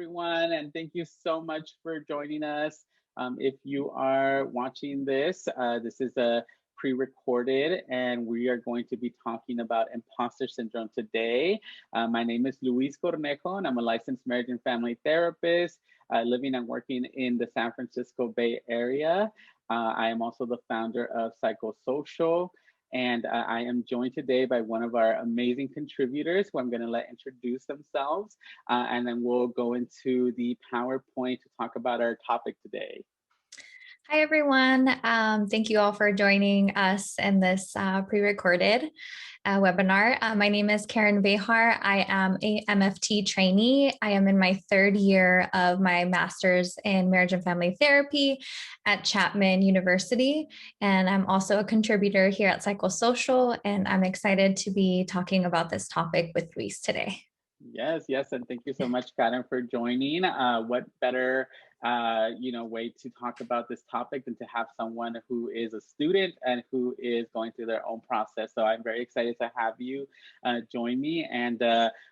everyone, and thank you so much for joining us. If you are watching this, this is a pre-recorded, and we are going to be talking about imposter syndrome today. My name is Luis Cornejo, and I'm a licensed marriage and family therapist, living and working in the San Francisco Bay Area. I am also the founder of PsychoSocial. And I am joined today by one of our amazing contributors who I'm going to let introduce themselves. And then we'll go into the PowerPoint to talk about our topic today. Hi, everyone. Thank you all for joining us in this pre-recorded webinar. My name is Karen Vejar. I am a MFT trainee. I am in my third year of my master's in marriage and family therapy at Chapman University. And I'm also a contributor here at PsychoSocial, and I'm excited to be talking about this topic with Luis today. Yes, and thank you so much, Karen, for joining. What better way to talk about this topic than to have someone who is a student and who is going through their own process. So I'm very excited to have you join me, and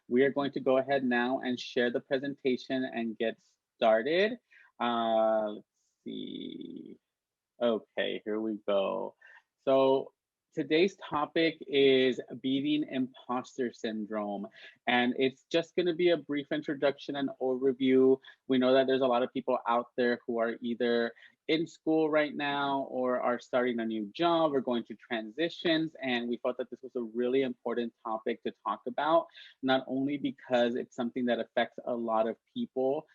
we are going to go ahead now and share the presentation and get started. Let's see. Okay, here we go. So today's topic is beating imposter syndrome, and it's just going to be a brief introduction and overview. We know that there's a lot of people out there who are either in school right now or are starting a new job or going through transitions, and we thought that this was a really important topic to talk about, not only because it's something that affects a lot of people,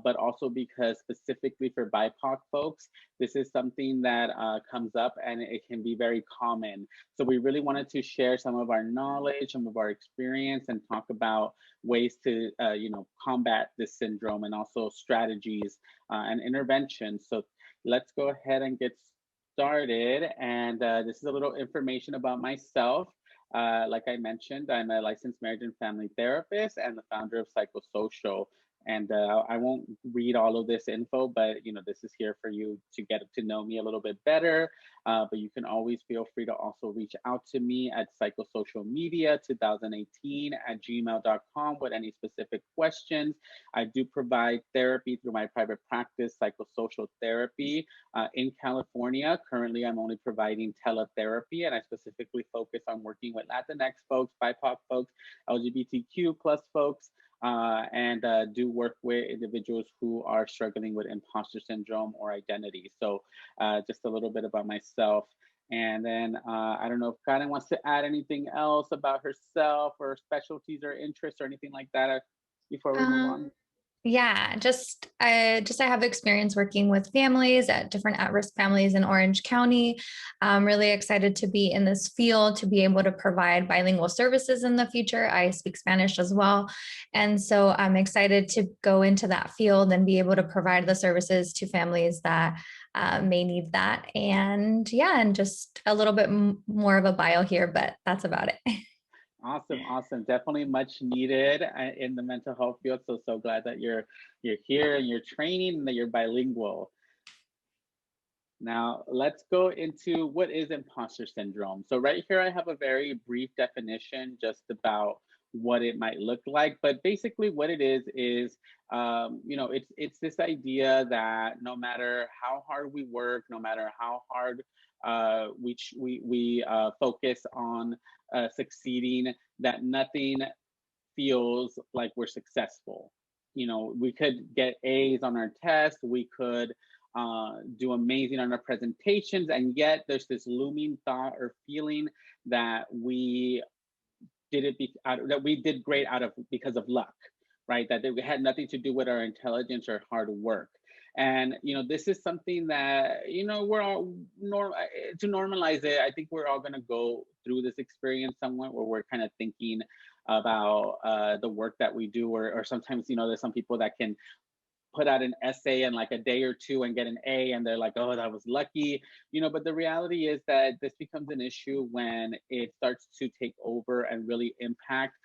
but also because specifically for BIPOC folks, this is something that comes up and it can be very common. So we really wanted to share some of our knowledge, some of our experience, and talk about ways to combat this syndrome, and also strategies and interventions. So let's go ahead and get started. And this is a little information about myself. Like I mentioned, I'm a licensed marriage and family therapist and the founder of PsychoSocial. And I won't read all of this info, but this is here for you to get to know me a little bit better. But you can always feel free to also reach out to me at psychosocialmedia2018@gmail.com with any specific questions. I do provide therapy through my private practice, psychosocial therapy, in California. Currently, I'm only providing teletherapy, and I specifically focus on working with Latinx folks, BIPOC folks, LGBTQ plus folks, and do work with individuals who are struggling with imposter syndrome or identity. So just a little bit about myself. And then I don't know if Karen wants to add anything else about herself or specialties or interests or anything like that before we move on. Yeah, I have experience working with families at different at-risk families in Orange County. I'm really excited to be in this field, to be able to provide bilingual services in the future. I speak Spanish as well. And so I'm excited to go into that field and be able to provide the services to families that may need that. And yeah, and just a little bit more of a bio here, but that's about it. Awesome. Definitely much needed in the mental health field. So glad that you're here and you're training and that you're bilingual. Now, let's go into what is imposter syndrome. So right here, I have a very brief definition just about what it might look like. But basically what it is it's this idea that no matter how hard we work, no matter how hard we focus on succeeding, that nothing feels like we're successful. We could get A's on our tests, we could do amazing on our presentations, and yet there's this looming thought or feeling that we did great because of luck, right? That it had nothing to do with our intelligence or hard work. And this is something that we're all to normalize it. I think we're all going to go through this experience somewhat, where we're kind of thinking about the work that we do, or sometimes there's some people that can put out an essay in like a day or two and get an A, and they're like, oh, that was lucky, but the reality is that this becomes an issue when it starts to take over and really impact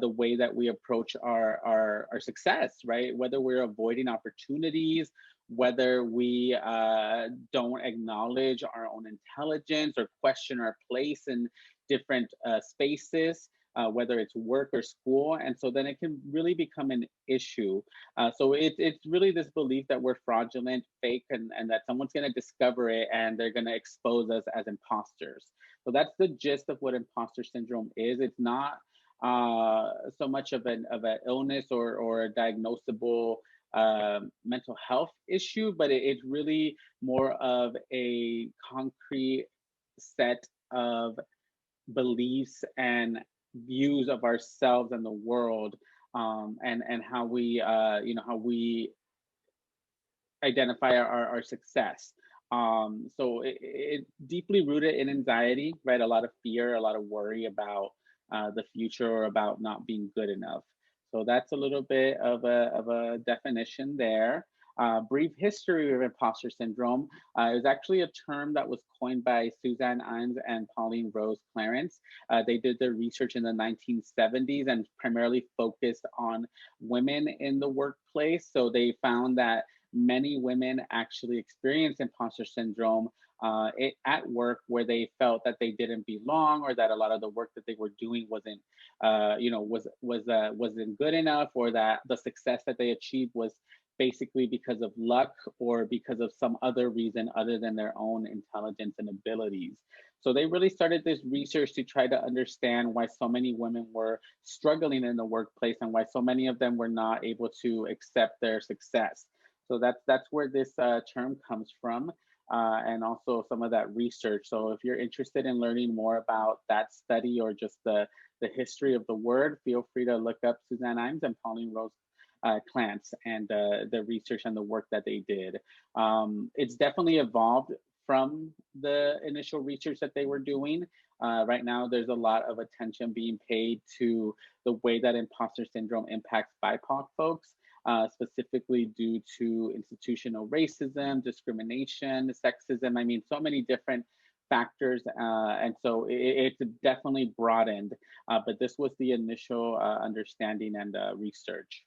the way that we approach our success, right? Whether we're avoiding opportunities, whether we don't acknowledge our own intelligence or question our place in different spaces. whether it's work or school. And so then it can really become an issue. So it's really this belief that we're fraudulent, fake, and that someone's going to discover it and they're going to expose us as imposters. So that's the gist of what imposter syndrome is. It's not so much of an illness or a diagnosable mental health issue, but it's really more of a concrete set of beliefs and views of ourselves and the world, and how we how we identify our success. So it deeply rooted in anxiety, right? A lot of fear, a lot of worry about the future or about not being good enough. So that's a little bit of a definition there. Brief history of imposter syndrome is actually a term that was coined by Suzanne Imes and Pauline Rose Clarence. They did their research in the 1970s and primarily focused on women in the workplace. So they found that many women actually experience imposter syndrome at work, where they felt that they didn't belong, or that a lot of the work that they were doing wasn't, wasn't good enough, or that the success that they achieved was basically because of luck or because of some other reason other than their own intelligence and abilities. So they really started this research to try to understand why so many women were struggling in the workplace and why so many of them were not able to accept their success. So that's where this term comes from, and also some of that research. So if you're interested in learning more about that study or just the history of the word, feel free to look up Suzanne Imes and Pauline Rose Clance and the research and the work that they did. It's definitely evolved from the initial research that they were doing. Right now, there's a lot of attention being paid to the way that imposter syndrome impacts BIPOC folks. Specifically due to institutional racism, discrimination, sexism. I mean, so many different factors. And so it's definitely broadened, but this was the initial understanding and research.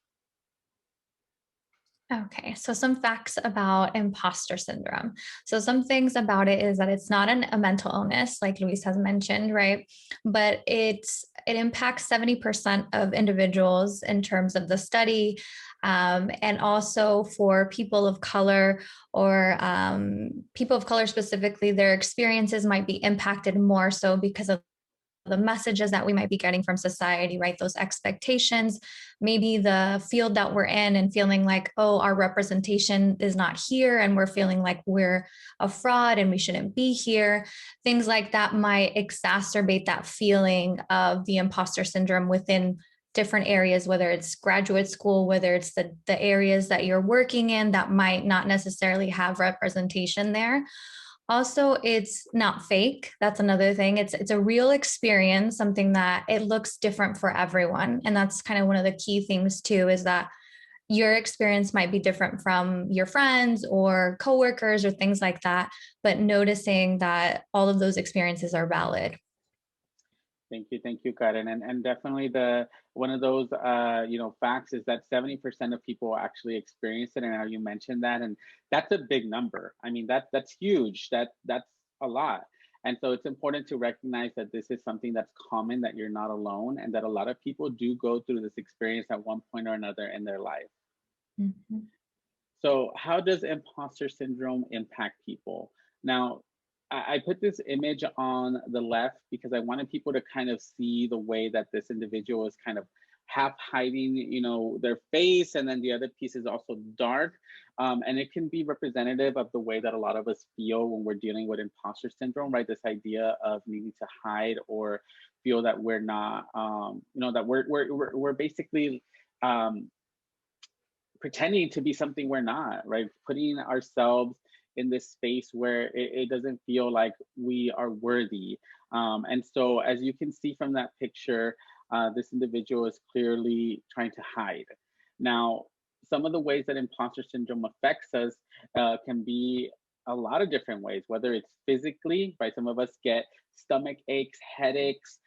Okay, so some facts about imposter syndrome. So some things about it is that it's not a mental illness, like Luis has mentioned, right? But it impacts 70% of individuals in terms of the study, and also for people of color, or people of color specifically, their experiences might be impacted more so because of the messages that we might be getting from society, right? Those expectations, maybe the field that we're in and feeling like, oh, our representation is not here and we're feeling like we're a fraud and we shouldn't be here. Things like that might exacerbate that feeling of the imposter syndrome within different areas, whether it's graduate school, whether it's the areas that you're working in that might not necessarily have representation there. Also, it's not fake. That's another thing. It's a real experience, something that it looks different for everyone. And that's kind of one of the key things too, is that your experience might be different from your friends or coworkers or things like that, but noticing that all of those experiences are valid. Thank you, Karen, and definitely one of those facts is that 70% of people actually experience it, and now you mentioned that, and that's a big number. I mean that's huge. That's a lot, and so it's important to recognize that this is something that's common, that you're not alone, and that a lot of people do go through this experience at one point or another in their life. Mm-hmm. So how does imposter syndrome impact people? Now, I put this image on the left because I wanted people to kind of see the way that this individual is kind of half hiding, their face, and then the other piece is also dark. And it can be representative of the way that a lot of us feel when we're dealing with imposter syndrome, right? This idea of needing to hide or feel that we're not, that we're basically pretending to be something we're not, right? Putting ourselves in this space where it doesn't feel like we are worthy. And so, as you can see from that picture, this individual is clearly trying to hide. Now, some of the ways that imposter syndrome affects us can be a lot of different ways, whether it's physically, right? Some of us get stomach aches, headaches,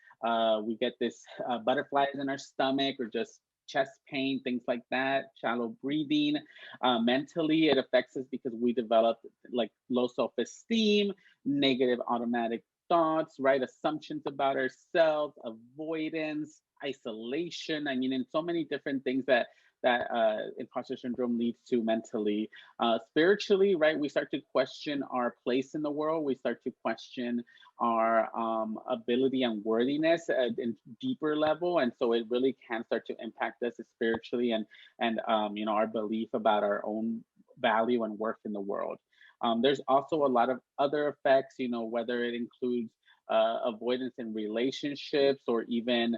we get this butterflies in our stomach, or just chest pain, things like that, shallow breathing. Mentally, it affects us because we develop like low self-esteem, negative automatic thoughts, right? Assumptions about ourselves, avoidance, isolation. I mean, and so many different things that imposter syndrome leads to mentally. Spiritually, right? We start to question our place in the world. We start to question our ability and worthiness at a deeper level, and so it really can start to impact us spiritually and our belief about our own value and worth in the world. There's also a lot of other effects, whether it includes avoidance in relationships or even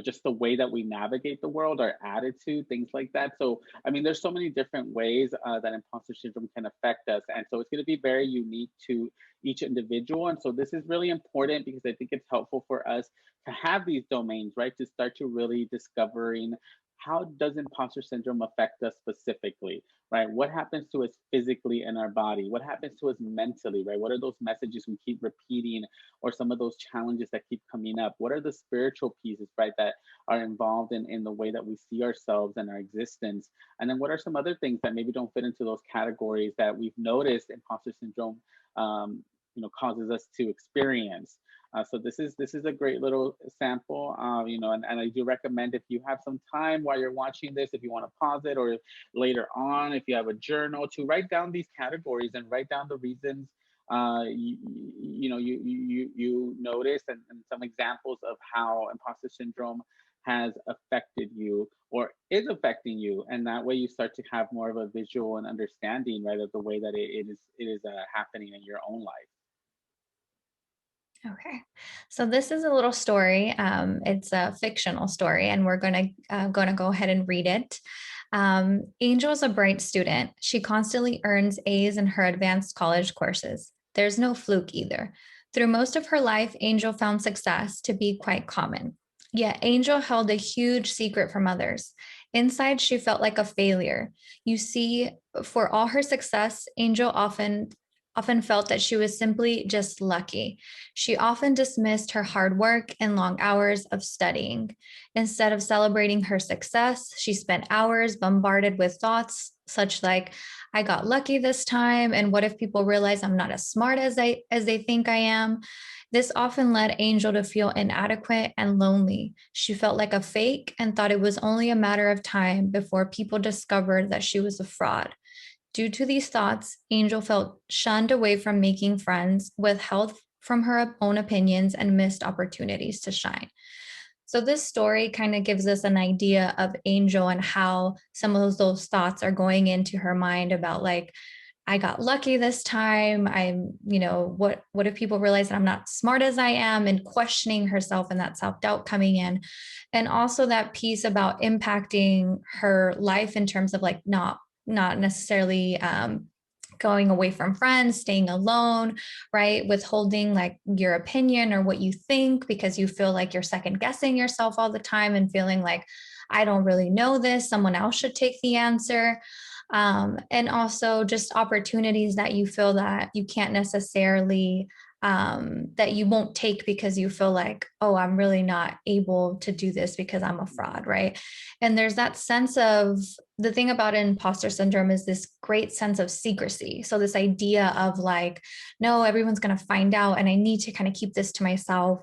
just the way that we navigate the world, our attitude, things like that. So, I mean, there's so many different ways that imposter syndrome can affect us. And so it's going to be very unique to each individual. And so this is really important because I think it's helpful for us to have these domains, right? To start to really discovering how does imposter syndrome affect us specifically, right? What happens to us physically in our body? What happens to us mentally, right? What are those messages we keep repeating or some of those challenges that keep coming up? What are the spiritual pieces, right, that are involved in the way that we see ourselves and our existence? And then what are some other things that maybe don't fit into those categories that we've noticed imposter syndrome causes us to experience? So this is a great little sample, and I do recommend if you have some time while you're watching this, if you want to pause it or later on, if you have a journal, to write down these categories and write down the reasons you notice and some examples of how imposter syndrome has affected you or is affecting you, and that way you start to have more of a visual and understanding, right, of the way that it is happening in your own life. Okay, so this is a little story. It's a fictional story, and we're gonna go ahead and read it. Angel is a bright student. She constantly earns A's in her advanced college courses. There's no fluke either. Through most of her life, Angel found success to be quite common. Yet Angel held a huge secret from others. Inside, she felt like a failure. You see, for all her success, Angel often felt that she was simply just lucky. She often dismissed her hard work and long hours of studying. Instead of celebrating her success, she spent hours bombarded with thoughts such like, I got lucky this time, and what if people realize I'm not as smart as they think I am? This often led Angel to feel inadequate and lonely. She felt like a fake and thought it was only a matter of time before people discovered that she was a fraud. Due to these thoughts, Angel felt shunned away from making friends, withheld from her own opinions, and missed opportunities to shine. So, this story kind of gives us an idea of Angel and how some of those thoughts are going into her mind about, like, I got lucky this time. What if people realize that I'm not smart as I am, and questioning herself and that self-doubt coming in. And also that piece about impacting her life in terms of like not necessarily going away from friends, staying alone, right? Withholding like your opinion or what you think because you feel like you're second guessing yourself all the time and feeling like, I don't really know this, someone else should take the answer. And also just opportunities that you feel that you can't necessarily that you won't take because you feel like, oh, I'm really not able to do this because I'm a fraud, right? And there's that sense of, the thing about imposter syndrome is this great sense of secrecy. So this idea of like, no, everyone's going to find out and I need to kind of keep this to myself.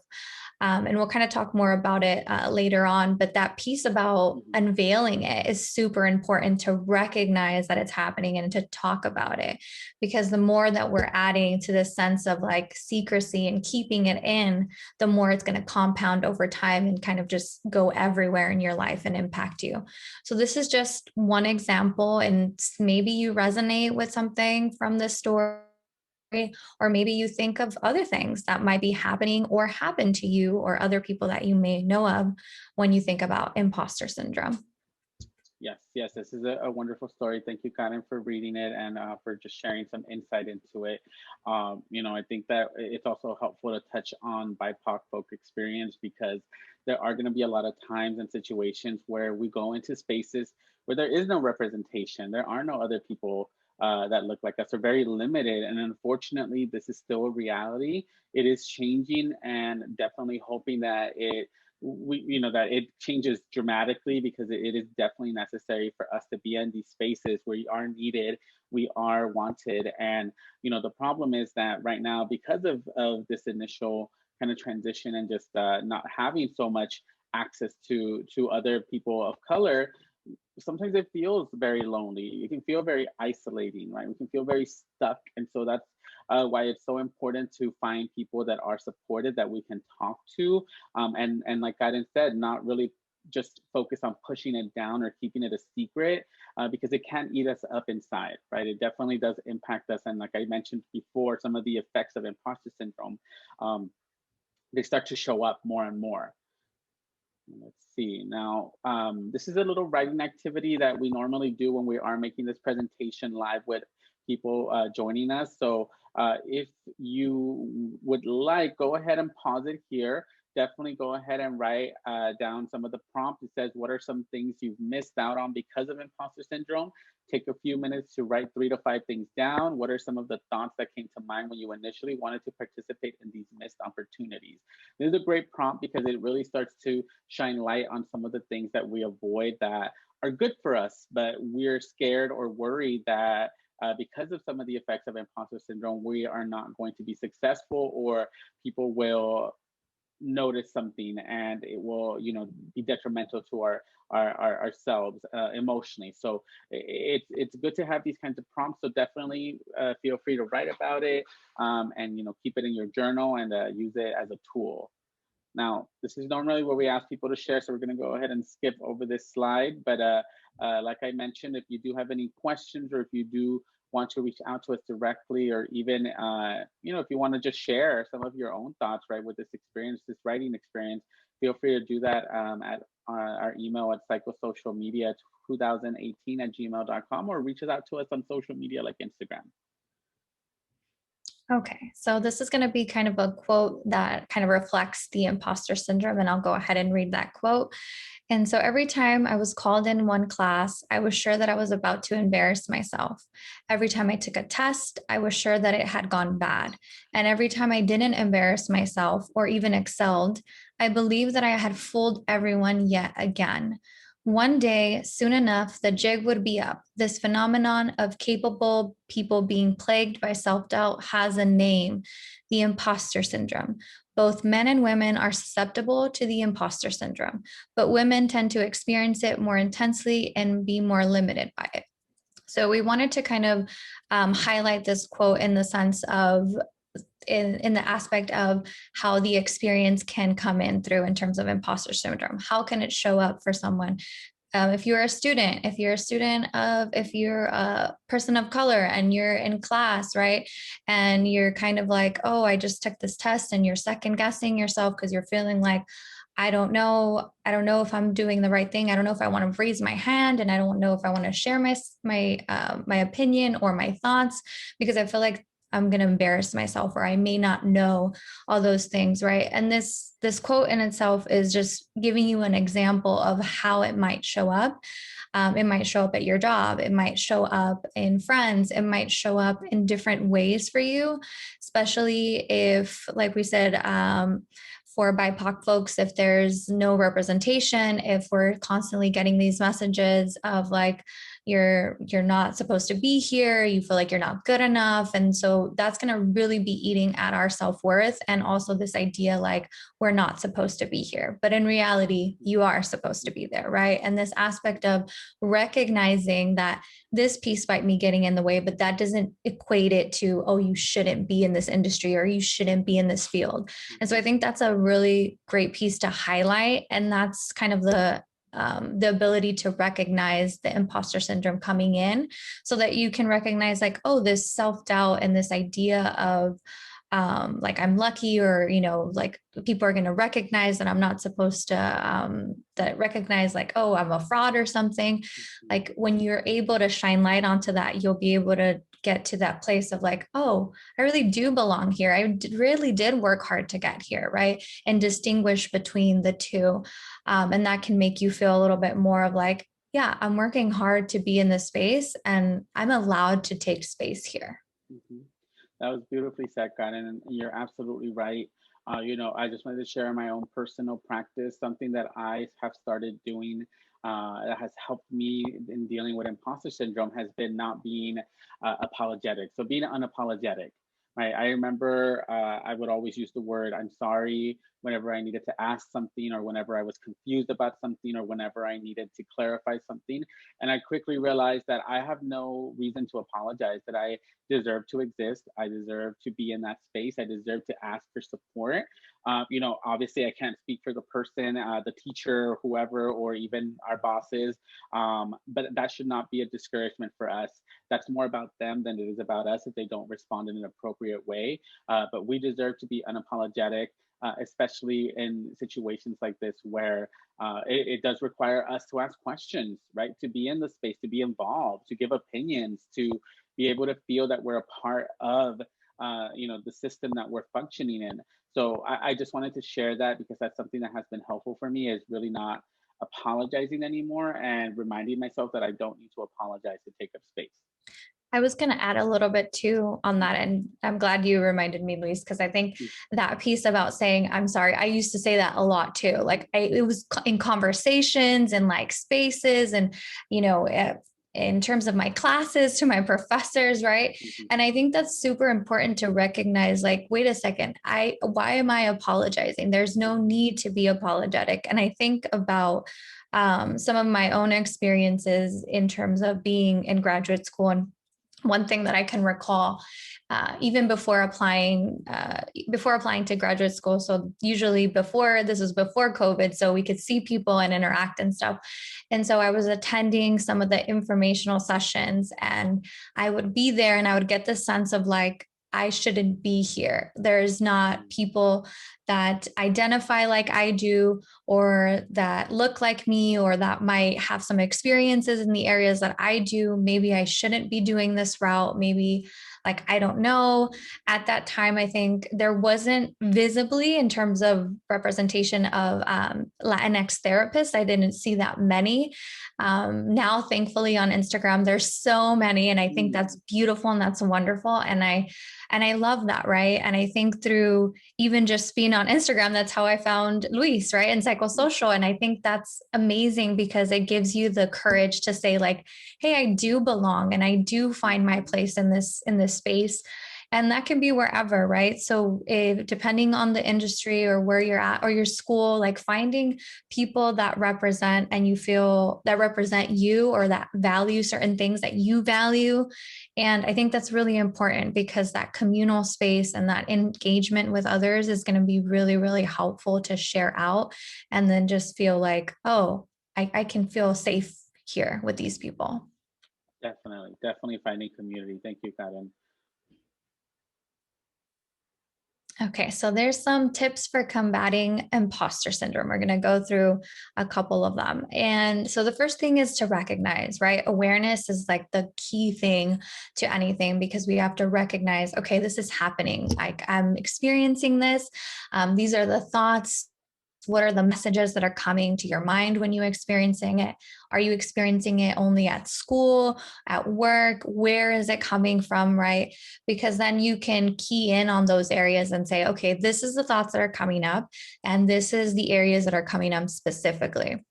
And we'll kind of talk more about it later on. But that piece about unveiling it is super important, to recognize that it's happening and to talk about it. Because the more that we're adding to this sense of like secrecy and keeping it in, the more it's going to compound over time and kind of just go everywhere in your life and impact you. So this is just one example, and maybe you resonate with something from this story, or maybe you think of other things that might be happening or happen to you or other people that you may know of when you think about imposter syndrome. Yes, this is a wonderful story. Thank you, Karen, for reading it and for just sharing some insight into it. I think that it's also helpful to touch on BIPOC folk experience, because there are going to be a lot of times and situations where we go into spaces where there is no representation. There are no other people that look like us, are very limited. And unfortunately, this is still a reality. It is changing, and definitely hoping that it that it changes dramatically, because it is definitely necessary for us to be in these spaces where we are needed, we are wanted. And the problem is that right now, because of this initial kind of transition and just not having so much access to other people of color, sometimes it feels very lonely. It can feel very isolating, right? We can feel very stuck. And so that's why it's so important to find people that are supported, that we can talk to. And like Karen said, not really just focus on pushing it down or keeping it a secret, because it can eat us up inside, right? It definitely does impact us. And like I mentioned before, some of the effects of imposter syndrome, they start to show up more and more. Let's see now. This is a little writing activity that we normally do when we are making this presentation live with people joining us. So if you would like, go ahead and pause it here. Definitely go ahead and write down some of the prompts. It says, what are some things you've missed out on because of imposter syndrome? Take a few minutes to write 3 to 5 things down. What are some of the thoughts that came to mind when you initially wanted to participate in these missed opportunities? This is a great prompt because it really starts to shine light on some of the things that we avoid that are good for us, but we're scared or worried that because of some of the effects of imposter syndrome, we are not going to be successful, or people will notice something and it will be detrimental to ourselves emotionally. So it's good to have these kinds of prompts. So definitely feel free to write about it, and keep it in your journal and use it as a tool. Now, this is normally where we ask people to share, so we're going to go ahead and skip over this slide. But like I mentioned, if you do have any questions, or if you do want to reach out to us directly, or even if you want to just share some of your own thoughts, right, with this experience, this writing experience, feel free to do that at our email at psychosocialmedia2018@gmail.com, or reach out to us on social media like Instagram. Okay, so this is going to be kind of a quote that kind of reflects the imposter syndrome, and I'll go ahead and read that quote. And so every time I was called in one class, I was sure that I was about to embarrass myself. Every time I took a test, I was sure that it had gone bad. And every time I didn't embarrass myself or even excelled, I believed that I had fooled everyone yet again. One day, soon enough, the jig would be up. This phenomenon of capable people being plagued by self-doubt has a name: the imposter syndrome. Both men and women are susceptible to the imposter syndrome, but women tend to experience it more intensely and be more limited by it. So we wanted to kind of highlight this quote in the sense of in the aspect of how the experience can come in through in terms of imposter syndrome. How can it show up for someone? If you're a student, if you're a person of color and you're in class, right? And you're kind of like, oh, I just took this test, and you're second guessing yourself because you're feeling like, I don't know if I'm doing the right thing. I don't know if I want to raise my hand, and I don't know if I want to share my opinion or my thoughts, because I feel like I'm going to embarrass myself, or I may not know all those things, right? And this quote in itself is just giving you an example of how it might show up. It might show up at your job. It might show up in friends. It might show up in different ways for you, especially if, like we said, for BIPOC folks, if there's no representation, if we're constantly getting these messages of like, you're not supposed to be here, you feel like you're not good enough. And so that's going to really be eating at our self-worth, and also this idea like we're not supposed to be here. But in reality, you are supposed to be there, right? And this aspect of recognizing that this piece might be getting in the way, but that doesn't equate it to, oh, you shouldn't be in this industry, or you shouldn't be in this field. And so I think that's a really great piece to highlight. And that's kind of the ability to recognize the imposter syndrome coming in, so that you can recognize like, oh, this self-doubt and this idea of like I'm lucky, or, like people are going to recognize that I'm not supposed to, that recognize like, oh, I'm a fraud or something. Like when you're able to shine light onto that, you'll be able to get to that place of like, oh, I really do belong here. I really did work hard to get here, right? And distinguish between the two. And that can make you feel a little bit more of like, yeah, I'm working hard to be in this space, and I'm allowed to take space here. Mm-hmm. That was beautifully said, Karen, and you're absolutely right. I just wanted to share my own personal practice, something that I have started doing that has helped me in dealing with imposter syndrome has been not being apologetic. So being unapologetic. Right. I remember I would always use the word "I'm sorry" whenever I needed to ask something, or whenever I was confused about something, or whenever I needed to clarify something. And I quickly realized that I have no reason to apologize, that I deserve to exist. I deserve to be in that space. I deserve to ask for support. Obviously, I can't speak for the person, the teacher, whoever, or even our bosses, but that should not be a discouragement for us. That's more about them than it is about us if they don't respond in an appropriate way. But we deserve to be unapologetic, especially in situations like this where it does require us to ask questions, right? To be in the space, to be involved, to give opinions, to be able to feel that we're a part of the system that we're functioning in. So I just wanted to share that because that's something that has been helpful for me, is really not apologizing anymore and reminding myself that I don't need to apologize to take up space. I was going to add a little bit too on that. And I'm glad you reminded me, Luis, because I think that piece about saying, I'm sorry, I used to say that a lot too. Like it was in conversations and like spaces and, in terms of my classes to my professors, right? Mm-hmm. And I think that's super important to recognize, like, wait a second, why am I apologizing? There's no need to be apologetic. And I think about some of my own experiences in terms of being in graduate school. And one thing that I can recall, even before applying to graduate school. So usually this was before COVID, so we could see people and interact and stuff. And so I was attending some of the informational sessions, and I would be there and I would get the sense of like, I shouldn't be here. There's not people that identify like I do, or that look like me, or that might have some experiences in the areas that I do. Maybe I shouldn't be doing this route. Maybe, like, I don't know. At that time, I think there wasn't visibly, in terms of representation of Latinx therapists, I didn't see that many. Now, thankfully, on Instagram, there's so many, and I think that's beautiful and that's wonderful. And I love that, right? And I think through even just being on Instagram, that's how I found Luis, right? And PsychoSocial. And I think that's amazing because it gives you the courage to say like, hey, I do belong and I do find my place in this space. And that can be wherever, right? So depending on the industry or where you're at or your school, like finding people that represent and you feel that represent you, or that value certain things that you value. And I think that's really important because that communal space and that engagement with others is going to be really, really helpful to share out and then just feel like, oh, I can feel safe here with these people. Definitely finding community. Thank you, Karen. Okay, so there's some tips for combating imposter syndrome. We're going to go through a couple of them. And so the first thing is to recognize, right? Awareness is like the key thing to anything, because we have to recognize, okay, this is happening. Like, I'm experiencing this. These are the thoughts. What are the messages that are coming to your mind when you're experiencing it? Are you experiencing it only at school, at work? Where is it coming from, right? Because then you can key in on those areas and say, okay, this is the thoughts that are coming up, and this is the areas that are coming up specifically.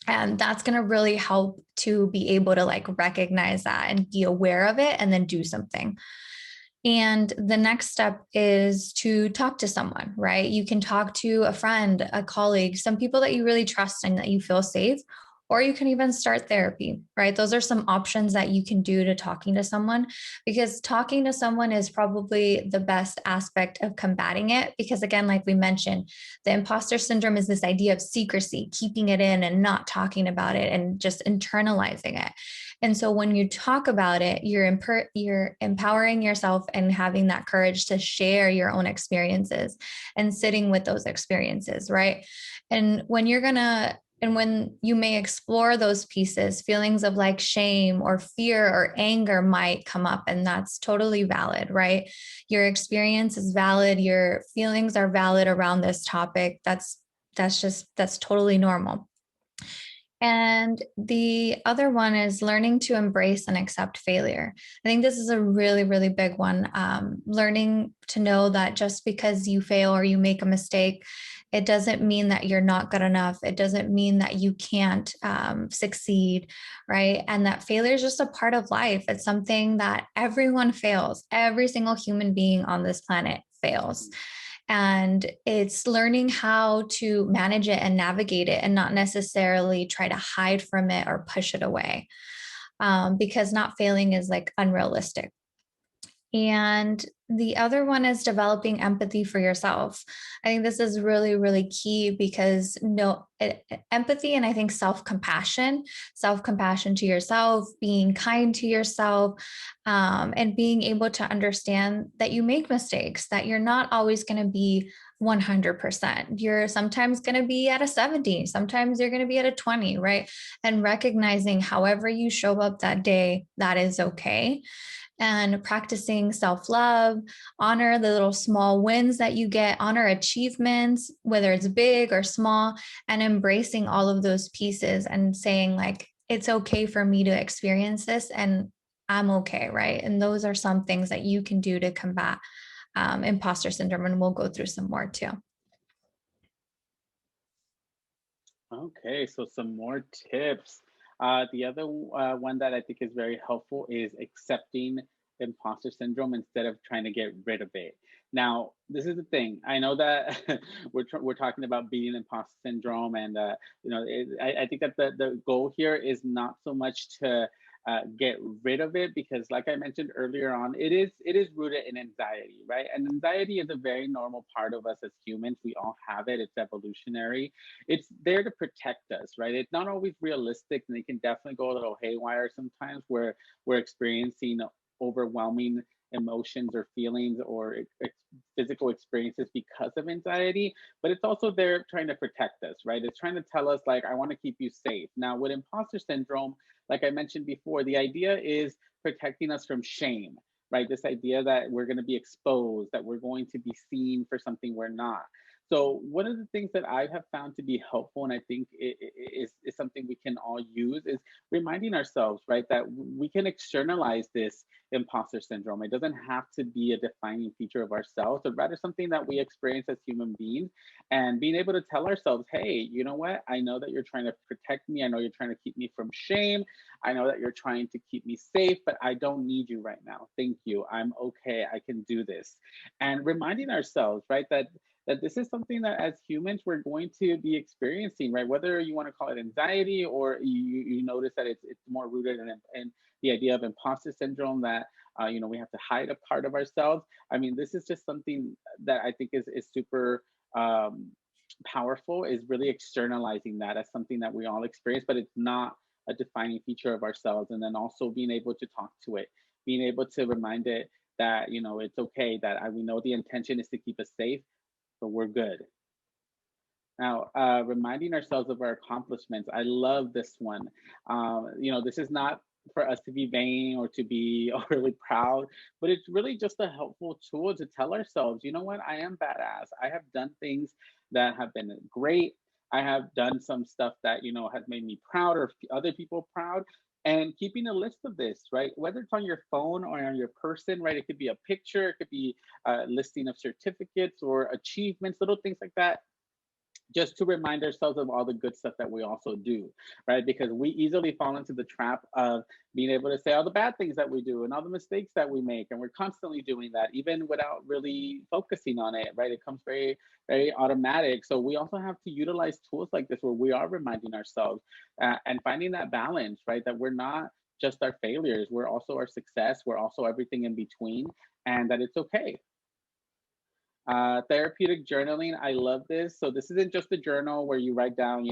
And that's going to really help to be able to like recognize that and be aware of it and then do something. And the next step is to talk to someone, right? You can talk to a friend, a colleague, some people that you really trust and that you feel safe, or you can even start therapy, right? Those are some options that you can do to talking to someone, because talking to someone is probably the best aspect of combating it. Because again, like we mentioned, the imposter syndrome is this idea of secrecy, keeping it in and not talking about it and just internalizing it. And so when you talk about it, you're empowering yourself and having that courage to share your own experiences and sitting with those experiences, right? And when you may explore those pieces, feelings of like shame or fear or anger might come up, and that's totally valid, right? Your experience is valid. Your feelings are valid around this topic. That's totally normal. And the other one is learning to embrace and accept failure. I think this is a really, really big one. Learning to know that just because you fail or you make a mistake, it doesn't mean that you're not good enough. It doesn't mean that you can't succeed, right? And that failure is just a part of life. It's something that everyone fails. Every single human being on this planet fails. And it's learning how to manage it and navigate it and not necessarily try to hide from it or push it away, because not failing is like unrealistic. And the other one is developing empathy for yourself. I think this is really, really key because empathy and I think self-compassion to yourself, being kind to yourself, and being able to understand that you make mistakes, that you're not always going to be 100%. You're sometimes going to be at a 70, sometimes you're going to be at a 20, right? And recognizing however you show up that day, that is okay, and practicing self-love, honor the little small wins that you get, honor achievements, whether it's big or small, and embracing all of those pieces and saying like, it's okay for me to experience this and I'm okay, right? And those are some things that you can do to combat imposter syndrome, and we'll go through some more too. Okay, so some more tips. The other one that I think is very helpful is accepting imposter syndrome instead of trying to get rid of it. Now, this is the thing. I know that we're talking about beating imposter syndrome, and I think that the goal here is not so much to get rid of it, because like I mentioned earlier on, it is rooted in anxiety, right? And anxiety is a very normal part of us as humans. We all have it. It's evolutionary. It's there to protect us, right? It's not always realistic, and it can definitely go a little haywire sometimes where we're experiencing overwhelming emotions or feelings or physical experiences because of anxiety. But it's also there trying to protect us, right? It's trying to tell us like, I want to keep you safe. Now with imposter syndrome, like I mentioned before, the idea is protecting us from shame, right? This idea that we're going to be exposed, that we're going to be seen for something we're not. So one of the things that I have found to be helpful, and I think is something we can all use, is reminding ourselves, right, that we can externalize this imposter syndrome. It doesn't have to be a defining feature of ourselves, but rather something that we experience as human beings, and being able to tell ourselves, hey, you know what? I know that you're trying to protect me. I know you're trying to keep me from shame. I know that you're trying to keep me safe, but I don't need you right now. Thank you. I'm okay. I can do this. And reminding ourselves, right, that this is something that as humans we're going to be experiencing, right? Whether you want to call it anxiety or you notice that it's more rooted in the idea of imposter syndrome, that we have to hide a part of ourselves. I mean, this is just something that I think is super powerful, is really externalizing that as something that we all experience, but it's not a defining feature of ourselves. And then also being able to talk to it, being able to remind it that it's okay, that we know the intention is to keep us safe, but we're good. Now, reminding ourselves of our accomplishments. I love this one. This is not for us to be vain or to be overly proud, but it's really just a helpful tool to tell ourselves, you know what, I am badass. I have done things that have been great. I have done some stuff that, has made me proud or other people proud. And keeping a list of this, right? Whether it's on your phone or on your person, right? It could be a picture, it could be a listing of certificates or achievements, little things like that, just to remind ourselves of all the good stuff that we also do, right? Because we easily fall into the trap of being able to say all the bad things that we do and all the mistakes that we make. And we're constantly doing that, even without really focusing on it, right? It comes very, very automatic. So we also have to utilize tools like this where we are reminding ourselves and finding that balance, right? That we're not just our failures, we're also our success, we're also everything in between, and that it's okay. Therapeutic journaling. I love this. So this isn't just a journal where you write down,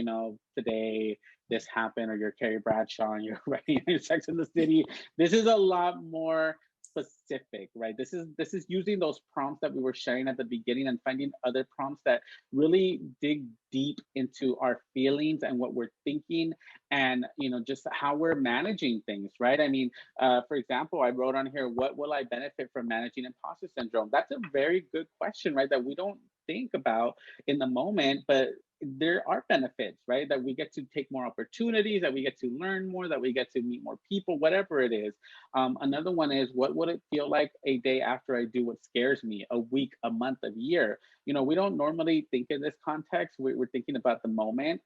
today this happened, or you're Carrie Bradshaw and you're writing your Sex in the City. This is a lot more specific, right? This is using those prompts that we were sharing at the beginning and finding other prompts that really dig deep into our feelings and what we're thinking, and just how we're managing things, right? I mean, for example, I wrote on here, what will I benefit from managing imposter syndrome? That's a very good question, right? That we don't think about in the moment, but there are benefits, right? That we get to take more opportunities, that we get to learn more, that we get to meet more people, whatever it is. Another one is, what would it feel like a day after I do what scares me, a week, a month, a year? We don't normally think in this context. We're thinking about the moment,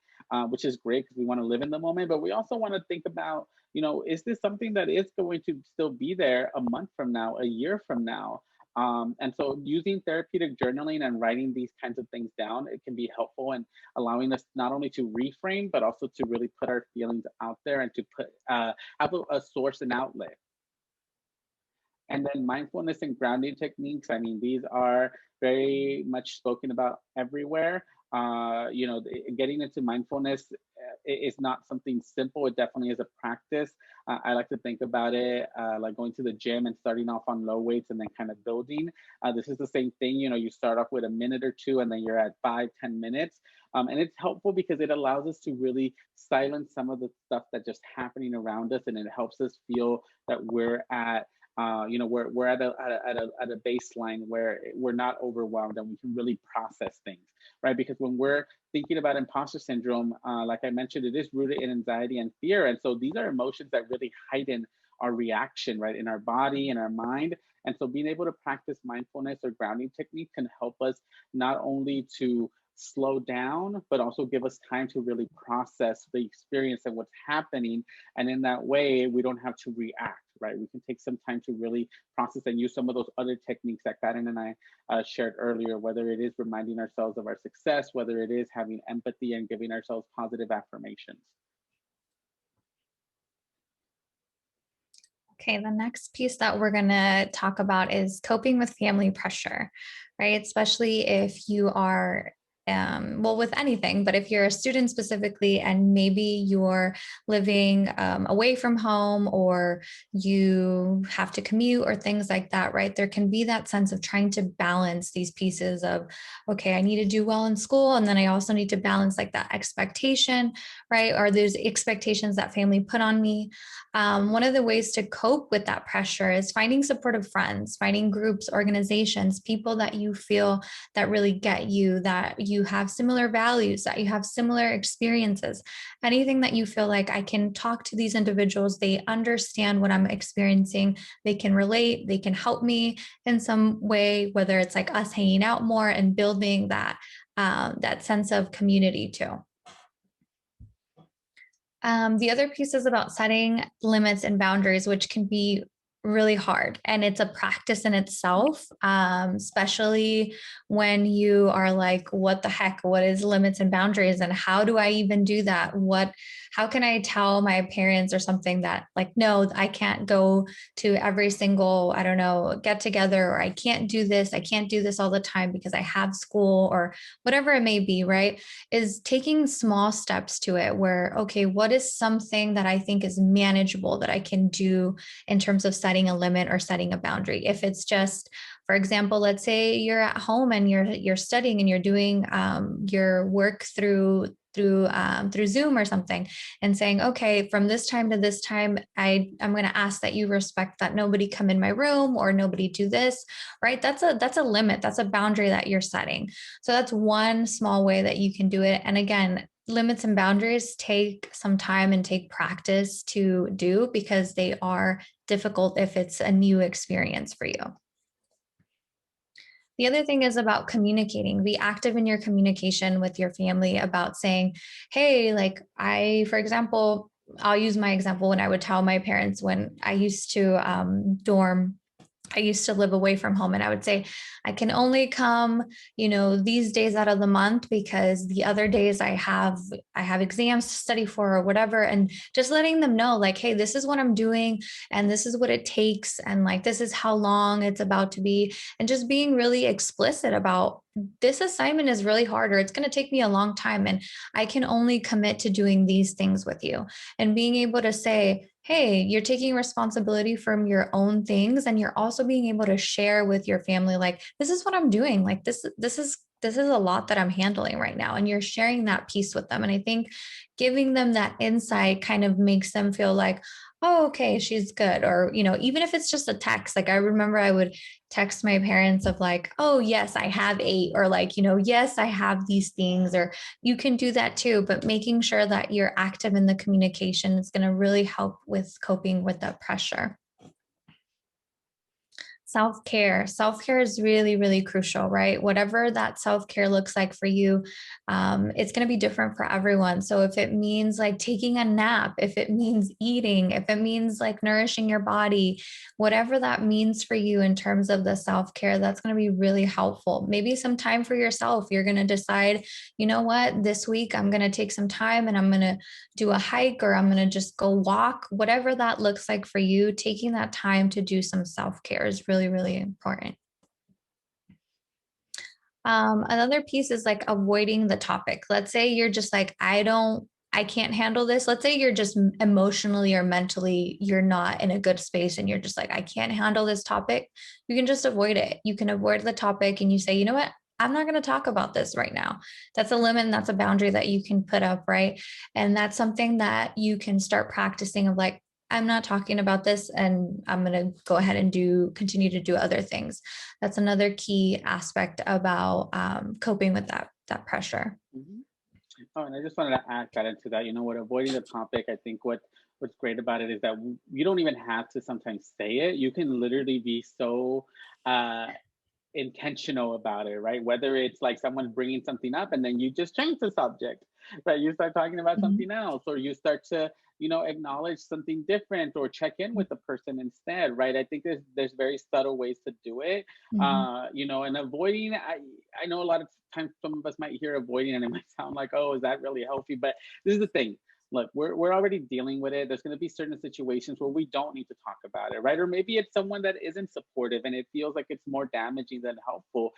which is great because we want to live in the moment, but we also want to think about, is this something that is going to still be there a month from now, a year from now? And so using therapeutic journaling and writing these kinds of things down, it can be helpful in allowing us not only to reframe, but also to really put our feelings out there and to have a source and outlet. And then mindfulness and grounding techniques. I mean, these are very much spoken about everywhere. Getting into mindfulness is not something simple. It definitely is a practice. I like to think about it like going to the gym and starting off on low weights and then kind of building. This is the same thing. You start off with a minute or two and then you're at 5-10 minutes. And it's helpful because it allows us to really silence some of the stuff that's just happening around us, and it helps us feel that we're at we're at a baseline where we're not overwhelmed and we can really process things, right? Because when we're thinking about imposter syndrome, like I mentioned, it is rooted in anxiety and fear. And so these are emotions that really heighten our reaction, right, in our body, in our mind. And so being able to practice mindfulness or grounding technique can help us not only to slow down, but also give us time to really process the experience and what's happening. And in that way, we don't have to react, right? We can take some time to really process and use some of those other techniques that Karen and I shared earlier, whether it is reminding ourselves of our success, whether it is having empathy and giving ourselves positive affirmations. Okay, the next piece that we're going to talk about is coping with family pressure, right? Especially if you are with anything, but if you're a student specifically, and maybe you're living away from home, or you have to commute or things like that, right? There can be that sense of trying to balance these pieces of, okay, I need to do well in school, and then I also need to balance like that expectation, right? Or there's expectations that family put on me. One of the ways to cope with that pressure is finding supportive friends, finding groups, organizations, people that you feel that really get you, that you have similar values, that you have similar experiences, anything that you feel like I can talk to these individuals, they understand what I'm experiencing, they can relate, they can help me in some way, whether it's like us hanging out more and building that sense of community too. The other piece is about setting limits and boundaries, which can be really hard. And it's a practice in itself, especially when you are like, what the heck, what is limits and boundaries? And how do I even do that? How can I tell my parents or something that like, no, I can't go to every single, I don't know, get together, or I can't do this all the time because I have school, or whatever it may be, right? Is taking small steps to it where, okay, what is something that I think is manageable that I can do in terms of setting a limit or setting a boundary? If it's just, for example, let's say you're at home and you're studying and you're doing your work through Zoom or something, and saying, okay, from this time to this time, I'm going to ask that you respect that nobody come in my room or nobody do this, right? That's a limit. That's a boundary that you're setting. So that's one small way that you can do it. And again, limits and boundaries take some time and take practice to do, because they are difficult if it's a new experience for you. The other thing is about communicating. Be active in your communication with your family about saying, hey, like for example, I'll use my example when I would tell my parents when I used to dorm. I used to live away from home, and I would say, I can only come, these days out of the month, because the other days I have exams to study for or whatever. And just letting them know like, hey, this is what I'm doing and this is what it takes. And like, this is how long it's about to be. And just being really explicit about, this assignment is really hard, or it's going to take me a long time, and I can only commit to doing these things with you. And being able to say, hey, you're taking responsibility from your own things, and you're also being able to share with your family, like, this is what I'm doing. Like, this is this is a lot that I'm handling right now. And you're sharing that piece with them. And I think giving them that insight kind of makes them feel like, oh, okay, she's good. Or, even if it's just a text, like I remember I would text my parents of like, oh, yes, I have 8, or like, yes, I have these things, or you can do that too. But making sure that you're active in the communication is going to really help with coping with that pressure. Self-care. Self-care is really, really crucial, right? Whatever that self-care looks like for you, it's going to be different for everyone. So if it means like taking a nap, if it means eating, if it means like nourishing your body, whatever that means for you in terms of the self-care, that's going to be really helpful. Maybe some time for yourself. You're going to decide, you know what, this week I'm going to take some time and I'm going to do a hike, or I'm going to just go walk, whatever that looks like for you. Taking that time to do some self-care is really, really important. Another piece is like avoiding the topic. Let's say you're just like, I can't handle this. Let's say you're just emotionally or mentally, you're not in a good space and you're just like, I can't handle this topic. You can just avoid it. You can avoid the topic and you say, you know what? I'm not going to talk about this right now. That's a limit and that's a boundary that you can put up, right? And that's something that you can start practicing of like, I'm not talking about this and I'm going to go ahead and continue to do other things. That's another key aspect about coping with that pressure. Mm-hmm. Oh, and I just wanted to add that into that. What avoiding the topic, I think what's great about it is that you don't even have to sometimes say it. You can literally be so intentional about it, right? Whether it's like someone bringing something up and then you just change the subject, right? You start talking about something else, or you start to, acknowledge something different or check in with the person instead, right? I think there's very subtle ways to do it, and avoiding. I know a lot of times some of us might hear avoiding and it might sound like, oh, is that really healthy? But this is the thing. Look, we're already dealing with it. There's going to be certain situations where we don't need to talk about it, right? Or maybe it's someone that isn't supportive and it feels like it's more damaging than helpful.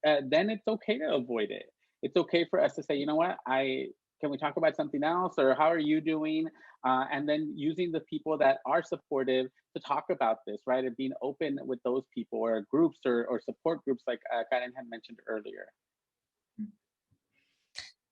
Then it's okay to avoid it. It's okay for us to say, you know what, can we talk about something else, or how are you doing? And then using the people that are supportive to talk about this, right? And being open with those people or groups or support groups like Karen had mentioned earlier.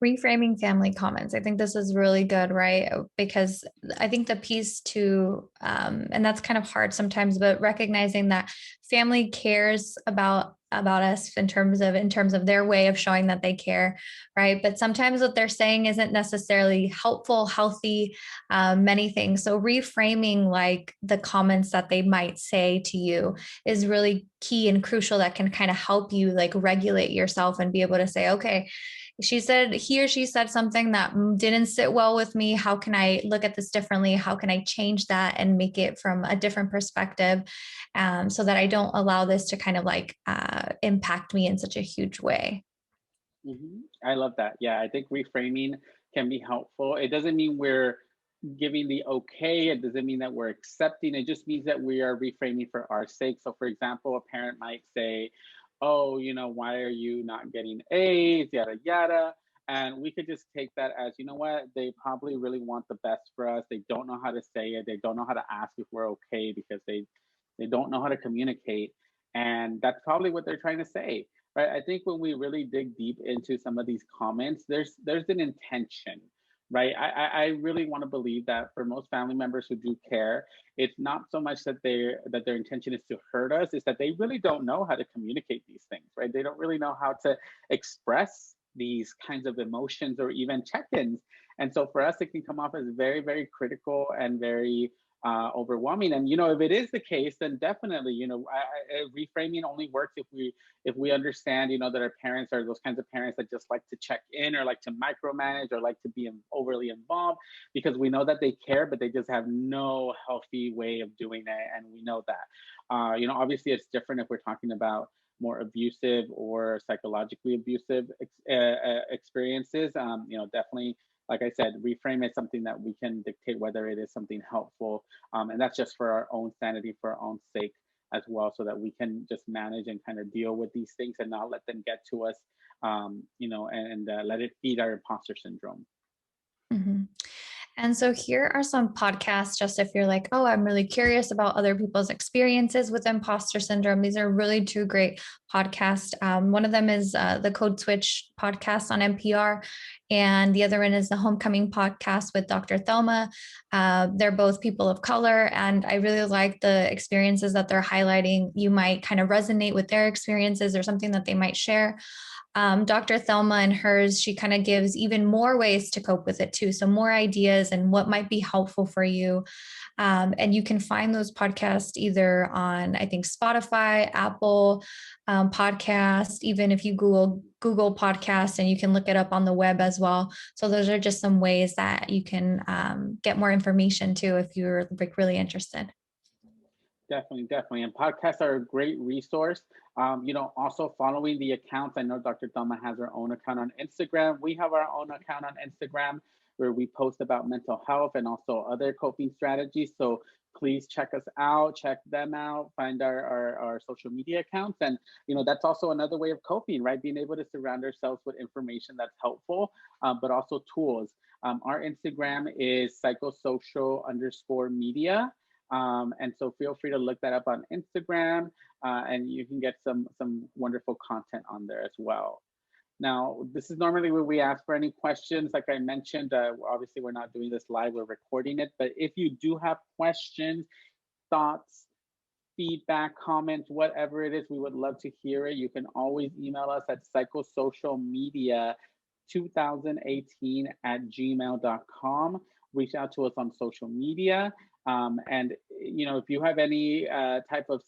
Reframing family comments. I think this is really good, right? Because I think the piece to, and that's kind of hard sometimes, but recognizing that family cares about us in terms of their way of showing that they care, right? But sometimes what they're saying isn't necessarily helpful, healthy, many things. So reframing like the comments that they might say to you is really key and crucial. That can kind of help you like regulate yourself and be able to say, okay, he or she said something that didn't sit well with me. How can I look at this differently? How can I change that and make it from a different perspective, so that I don't allow this to kind of like impact me in such a huge way? I love that. Yeah, I think reframing can be helpful. It doesn't mean we're giving the okay. It doesn't mean that we're accepting. It just means that we are reframing for our sake. So, for example, a parent might say, oh, why are you not getting A's, yada, yada. And we could just take that as, you know what, they probably really want the best for us. They don't know how to say it. They don't know how to ask if we're okay because they don't know how to communicate. And that's probably what they're trying to say, right? I think when we really dig deep into some of these comments, there's an intention, right? I really want to believe that for most family members who do care, it's not so much that their intention is to hurt us, it's that they really don't know how to communicate these things, right? They don't really know how to express these kinds of emotions or even check-ins. And so for us, it can come off as very, very critical and very overwhelming. And if it is the case, then definitely, reframing only works if we understand, that our parents are those kinds of parents that just like to check in or like to micromanage or like to be overly involved, because we know that they care, but they just have no healthy way of doing it, and we know that. Obviously, it's different if we're talking about more abusive or psychologically abusive experiences. Definitely, like I said, reframe is something that we can dictate whether it is something helpful. And that's just for our own sanity, for our own sake as well, so that we can just manage and kind of deal with these things and not let them get to us, and let it feed our imposter syndrome. Mm-hmm. And so here are some podcasts, just if you're like, oh, I'm really curious about other people's experiences with imposter syndrome. These are really two great podcast. One of them is the Code Switch podcast on NPR, and the other one is the Homecoming podcast with Dr. Thelma. They're both people of color, and I really like the experiences that they're highlighting. You might kind of resonate with their experiences or something that they might share. Dr. Thelma and hers, she kind of gives even more ways to cope with it too. So more ideas and what might be helpful for you. And you can find those podcasts either on, I think, Spotify, Apple podcast, even if you Google podcasts, and you can look it up on the web as well. So those are just some ways that you can get more information too, if you're like really interested. Definitely. And podcasts are a great resource. Also following the accounts. I know Dr. Thelma has her own account on Instagram. We have our own account on Instagram where we post about mental health and also other coping strategies. So please check us out, check them out, find our social media accounts. And, that's also another way of coping, right? Being able to surround ourselves with information that's helpful, but also tools. Our Instagram is PsychoSocial_media. And so feel free to look that up on Instagram, and you can get some wonderful content on there as well. Now, this is normally where we ask for any questions. Like I mentioned, obviously we're not doing this live, we're recording it, but if you do have questions, thoughts, feedback, comments, whatever it is, we would love to hear it. You can always email us at psychosocialmedia2018@gmail.com. Reach out to us on social media. And if you have any type of,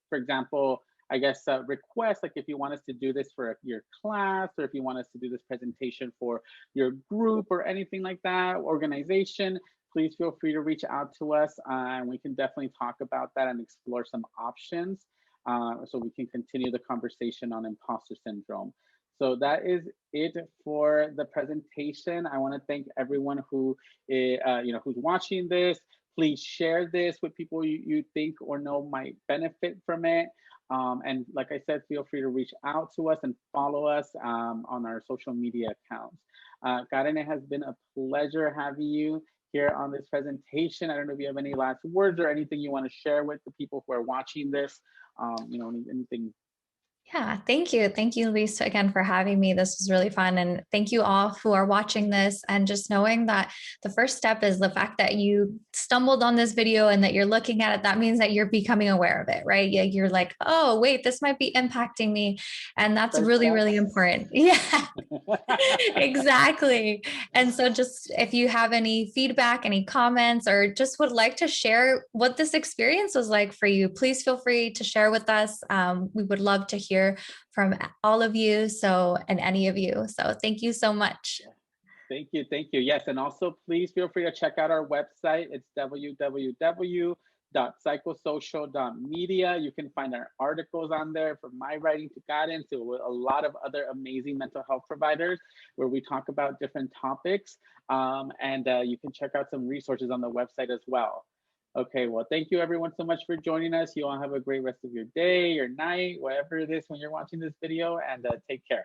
for example, I guess requests, like if you want us to do this for your class, or if you want us to do this presentation for your group or anything like that, organization, please feel free to reach out to us, and we can definitely talk about that and explore some options, so we can continue the conversation on imposter syndrome. So that is it for the presentation. I want to thank everyone who who's watching this. Please share this with people you think or know might benefit from it. And like I said, feel free to reach out to us and follow us on our social media accounts. Karen, it has been a pleasure having you here on this presentation. I don't know if you have any last words or anything you want to share with the people who are watching this, anything. Yeah, thank you. Thank you, Luis, again for having me. This was really fun. And thank you all who are watching this, and just knowing that the first step is the fact that you stumbled on this video and that you're looking at it. That means that you're becoming aware of it, right? Yeah, you're like, oh, wait, this might be impacting me. And that's really, really important. Yeah, exactly. And so just if you have any feedback, any comments, or just would like to share what this experience was like for you, please feel free to share with us. We would love to hear from all of you, and any of you. So thank you so much. Thank you. Yes, and also please feel free to check out our website. It's www.psychosocial.media. You can find our articles on there, from my writing to guidance to a lot of other amazing mental health providers, where we talk about different topics. And you can check out some resources on the website as well. Okay, well, thank you everyone so much for joining us. You all have a great rest of your day or night, whatever it is when you're watching this video, and take care.